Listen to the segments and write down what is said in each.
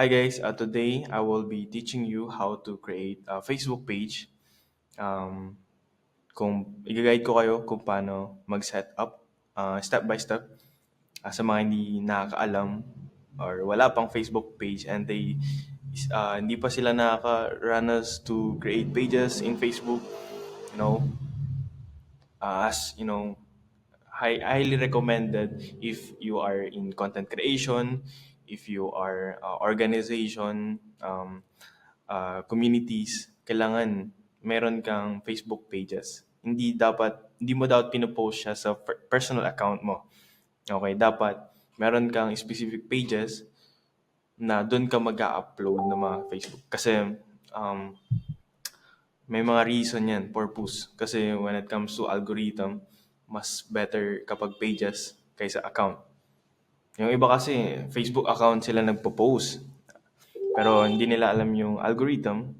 Hi guys, today I will be teaching you how to create a Facebook page. Um, kung i-guide ko kayo kung paano mag-set up step by step sa mga hindi nakakaalam or wala pang Facebook page and hindi pa sila nakaka-runners to create pages in Facebook, you know, as you know, highly recommended if you are in content creation, if you are organization, communities, kailangan meron kang Facebook pages. Hindi mo dapat pinopost siya sa personal account mo. Okay, dapat meron kang specific pages na doon ka mag-upload ng mga Facebook. Kasi um, may mga reason yan, purpose. Kasi when it comes to algorithm, mas better kapag pages kaysa account. Yung iba kasi, Facebook account sila nagpo-post. Pero hindi nila alam yung algorithm.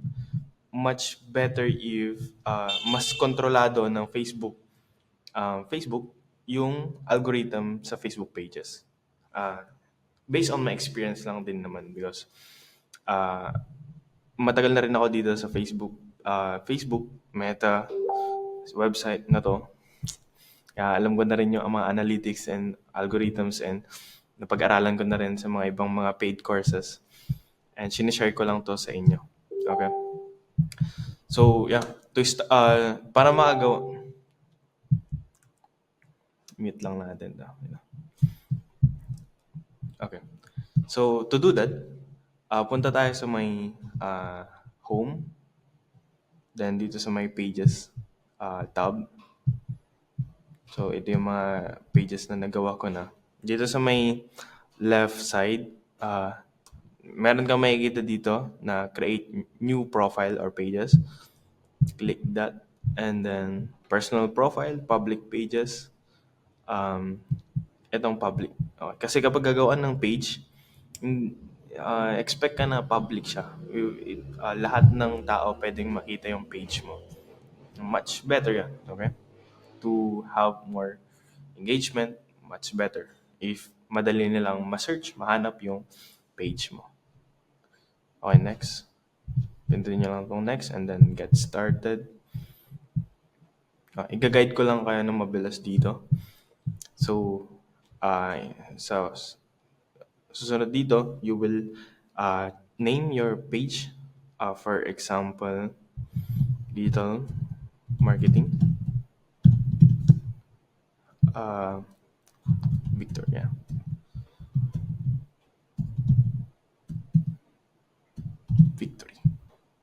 Much better if mas kontrolado ng Facebook yung algorithm sa Facebook pages. Uh, Based on my experience lang din naman because uh, matagal na rin ako dito sa Facebook, Meta, website na to. Kaya alam ko na rin yung mga analytics and algorithms and napag-aralan ko na rin sa mga ibang mga paid courses. And sinishare ko lang to sa inyo. Okay? So, yeah. Para makagawa... Mute lang natin. Okay. So, to do that, punta tayo sa may home. Then, dito sa may pages tab. So, ito yung mga pages na nagawa ko na. Dito sa may left side, meron kang makikita dito na create new profile or pages. Click that. And then, personal profile, public pages. Itong public. Okay. Kasi kapag gagawa ng page, expect ka na public siya. Lahat ng tao pwedeng makita yung page mo. Much better yan. Okay? To have more engagement, much better. If madali nilang ma-search, mahanap yung page mo. Okay, next. Pindutin nyo lang itong next and then get started. Iga-guide ko lang kayo ng mabilis dito. So, sa susunod dito, you will name your page. For example, digital marketing. Victor, yeah.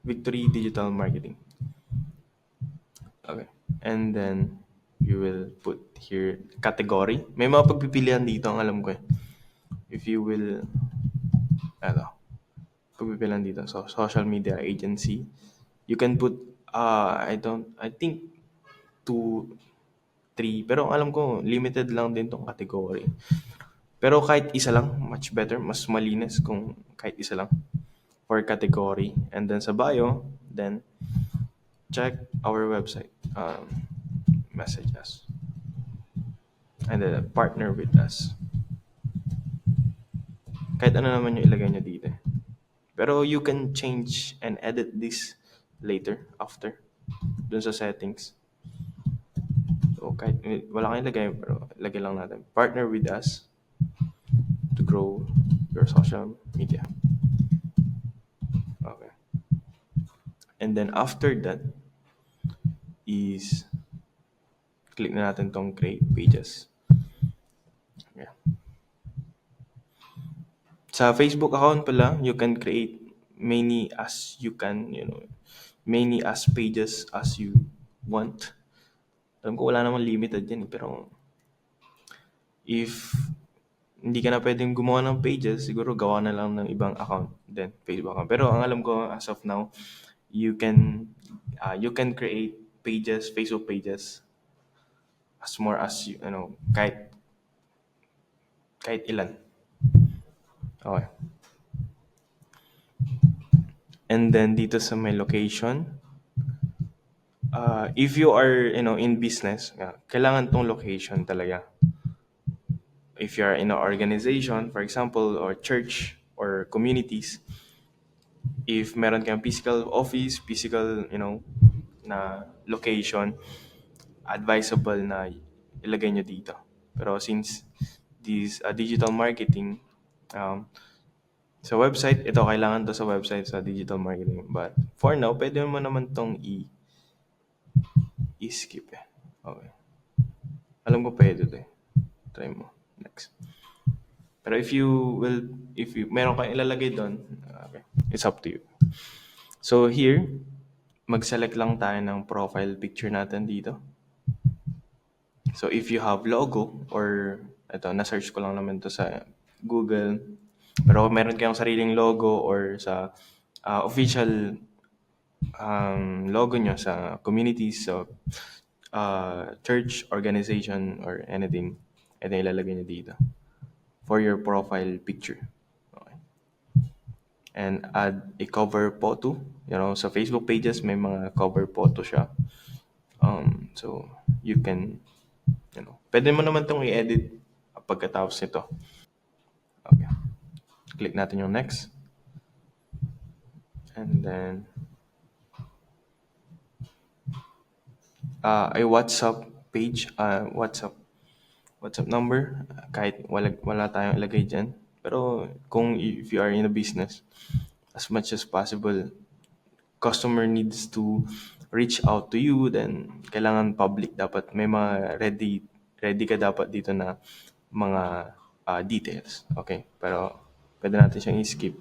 Victory Digital Marketing. Okay. And then, you will put here category. May mga pagpipilian dito, ang alam ko eh. If you will, pagpipilian dito. So, social media agency. You can put, I think, 2, 3. Pero ang alam ko, limited lang din tong category. Pero kahit isa lang, much better. Mas malinis kung kahit isa lang for category. And then sa bio, then check our website. Message us. And then partner with us. Kahit ano naman yung ilagay nyo dito. Pero you can change and edit this later, after. Dun sa settings. So kahit wala kang ilagay, pero ilagay lang natin. Partner with us to grow your social media. Okay. And then after that is click na natin tong create pages. Okay. Sa Facebook account pala, you can create many as you can, many as pages as you want. Alam ko wala namang limited yan, pero if hindi ka na pwedeng gumawa ng pages, siguro gawa na lang ng ibang account, then Facebook account. Pero ang alam ko as of now, you can create pages, Facebook pages as more as kahit ilan. Okay. And then dito sa may location, if you are in business, kailangan tong location talaga. If you are in an organization, for example, or church or communities. If meron kang physical office, physical, na location, advisable na ilagay nyo dito. Pero since this digital marketing, um, sa website, ito kailangan to sa website sa digital marketing. But for now, pwede mo naman tong i-skip eh. Okay. Alam ko pwede to eh. Try mo. Next. Pero if you, meron kang ilalagay doon, okay, it's up to you. So here, mag-select lang tayo ng profile picture natin dito. So if you have logo or ito, na-search ko lang naman to sa Google. Pero kung meron kayong sariling logo or sa official logo nyo sa communities, so church, organization, or anything, ito yung ilalagay nyo dito for your profile picture. Okay. And add a cover photo. Sa Facebook pages, may mga cover photo siya. So you can, pwede mo naman itong i-edit pagkatapos nito. Okay. Click natin yung next. And then, a WhatsApp page, WhatsApp number, kahit wala tayong ilagay dyan. Pero if you are in a business, as much as possible, customer needs to reach out to you, then kailangan public dapat. May mga ready ka dapat dito na mga details. Okay? Pero pwede natin siyang i-skip.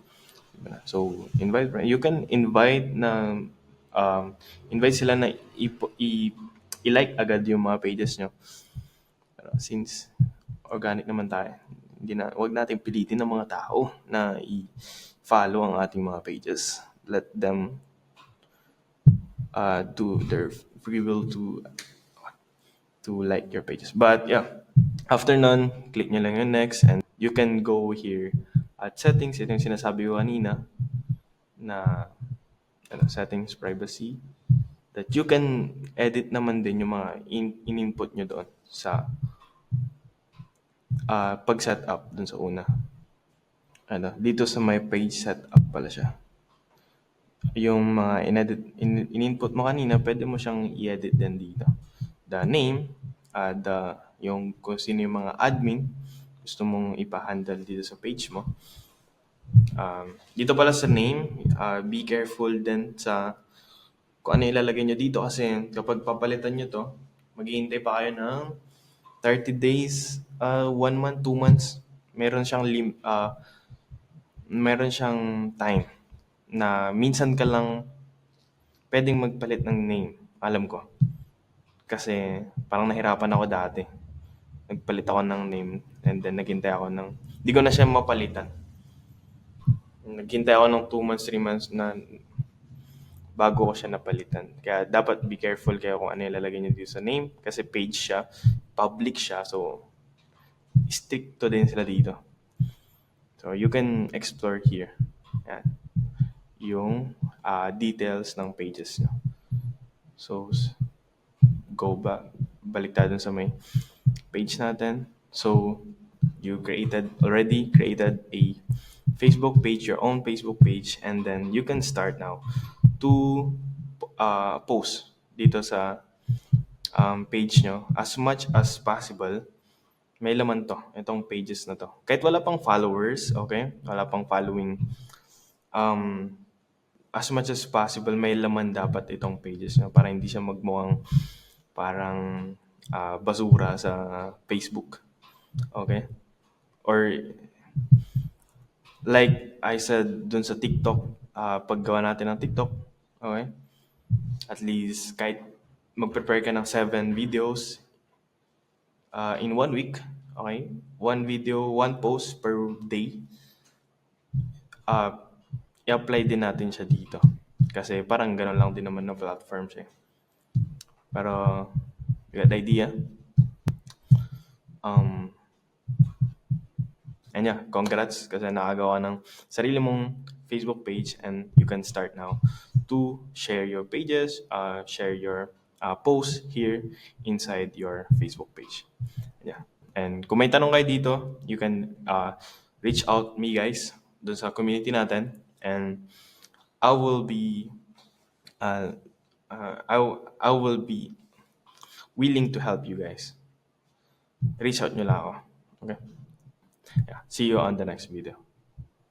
So, you can invite sila na i-like agad yung mga pages nyo. Pero since organic naman tayo, wag natin pilitin ng mga tao na i-follow ang ating mga pages. Let them do their free will to like your pages. But yeah, after nun, click nyo lang yung next and you can go here at settings. Ito yung sinasabi ko kanina na settings, privacy, that you can edit naman din yung mga in-input nyo doon sa pag-set up dun sa una. Dito sa my page setup pala siya. Yung mga in-input mo kanina, pwede mo siyang i-edit din dito. The name, yung kung sino yung mga admin gusto mong ipa-handle dito sa page mo. Dito pala sa name, be careful din sa kung ano ilalagay nyo dito kasi kapag papalitan nyo to, maghihintay pa kayo ng 30 days, 1 month, 2 months. Meron siyang time na minsan ka lang pwedeng magpalit ng name. Alam ko. Kasi parang nahirapan ako dati. Nagpalit ako ng name and then naghintay ako hindi ko na siya mapalitan. Naghintay ako ng 2 months, 3 months na bago ko siya napalitan. Kaya dapat be careful kayo kung ano ilalagay niyo dito sa name kasi page siya, public siya, so strict to din sila dito. So you can explore here. Yan. Yung details ng pages nyo. So go back, balik tayo dun sa may page natin. So you already created a Facebook page, your own Facebook page, and then you can start now to post dito sa page nyo as much as possible. May laman to, itong pages na to. Kahit wala pang followers, okay? Wala pang following. As much as possible, may laman dapat itong pages nyo para hindi siya magmukhang parang basura sa Facebook. Okay? Or like I said dun sa TikTok, paggawa natin ng TikTok, okay? At least kahit mag-prepare ka ng 7 videos in 1 week, okay? 1 video, 1 post per day. I-apply din natin siya dito. Kasi parang gano'n lang din naman ng platforms eh. Pero, you got the idea? And yeah, congrats kasi nakagawa ng sarili mong Facebook page and you can start now to share your pages, share your posts here inside your Facebook page. Yeah. And kung may tanong kayo dito, you can reach out me guys. dun sa community natin, and I will be uh, I will be willing to help you guys. Reach out nyo lang ako. Okay? Yeah. See you on the next video.